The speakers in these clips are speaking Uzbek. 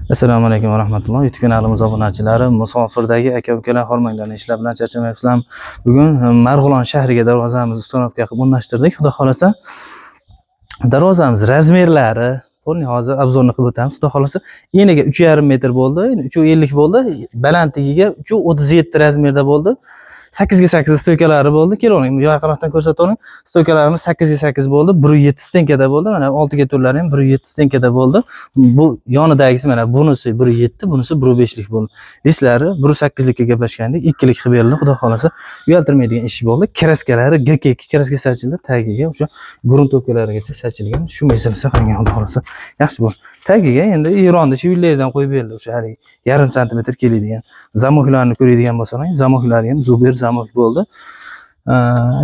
Assalomu alaykum va rahmatulloh. YouTube kanalimiz obunachilari, musofirdagi aka-ukalar hormanglarni ishlar bilan charchamayapsizlarmi? Bugun Marg'ilon shahriga darvozamizni ustanovka qilib o'rnashtirdik. Xudo xolasa darvozamiz razmerlari bo'lni hozir obzorni qilib o'tamiz. Xudo xolasa eniga 3,5 metr bo'ldi, 3,50 bo'ldi, balandligiga 3,37 razmerda bo'ldi. 8 ga 8 stoykalari bo'ldi. Keling, bu yaqinroqdan ko'rsatib o'ring. Stoykalarimiz 8 ga 8 bo'ldi. 1,7 stenkada bo'ldi. Mana oltiga turlari ham 1,7 stenkada bo'ldi. Bu yonidagisi mana bunisi 1,7, bunisi 1,5lik bo'ldi. Lislari 1,8 likka gaplashgandik. 2 lik qilib berildi. Xudo xolasa uyaltirmaydigan ish bo'ldi. Kraskalari GK2 kraska sachildi. Tagiga o'sha gruntовкалarigacha sachilgan. Shu meselasi qilgan xudo xolasa. Yaxshi bo'ldi. Tagiga endi Eronda shivillardan qo'yib berildi. O'sha hali 0,5 santimetr keladigan zamoklarni ko'radigan bo'lsangiz, zamoklari ham Zuber zamok bo'ldi.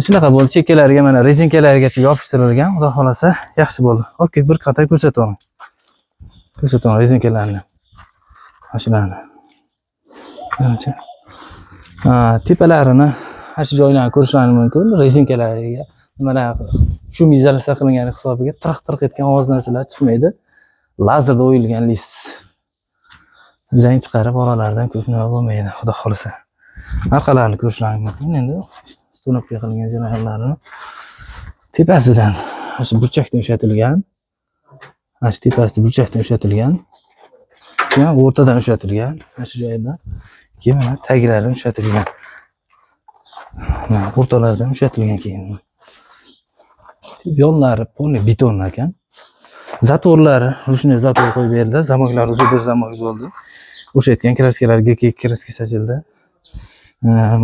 Shunaqa bo'ldi. Chekkalariga mana rezinkalarigacha yopishtirilgan. Xudo xolasa yaxshi bo'ldi. Okey, bir qator ko'rsataman. Ko'rsataman rezinkalarni. Mashinani. Ancha. Tepalarini shu joylarni ko'rishlaringiz mumkin. Rezinkalariga mana shu mizalasa qilingan hisobiga tirq-tirq etgan ovoz narsalar chiqmaydi. Lazerda o'yilgan lis. Zang chiqarib oralardan ko'p nima bo'lmaydi. Xudo xolasa. Arqalarini ko'rishlaringiz mumkin. Endi ustanovka qilingan jarayonlarini tepasidan shu burchakdan ushatilgan. Shu tepasida burchakdan ushatilgan. Keyin o'rtadan ushatilgan. Shu joyda keyin mana taglari ushatilgan. Mana o'rtalaridan ushatilgan keyin. Yonlari polni beton ekan. Zatorlari, shunday zator qo'yib berdi. Zamoklari Zuber zamok bo'ldi. O'shatgan kraskalar GK2 kraska sachildi.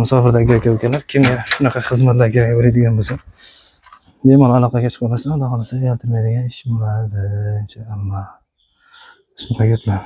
Musofirdagi aka-ukalar kimga shunaqa xizmatlar kerak bo'ladigan bo'lsa, bemalol aloqaga chiqib olasiz. Xudo xolasa uyaltirmaydigan ish bo'ladi inshaalloh. Shunaqa gaplar.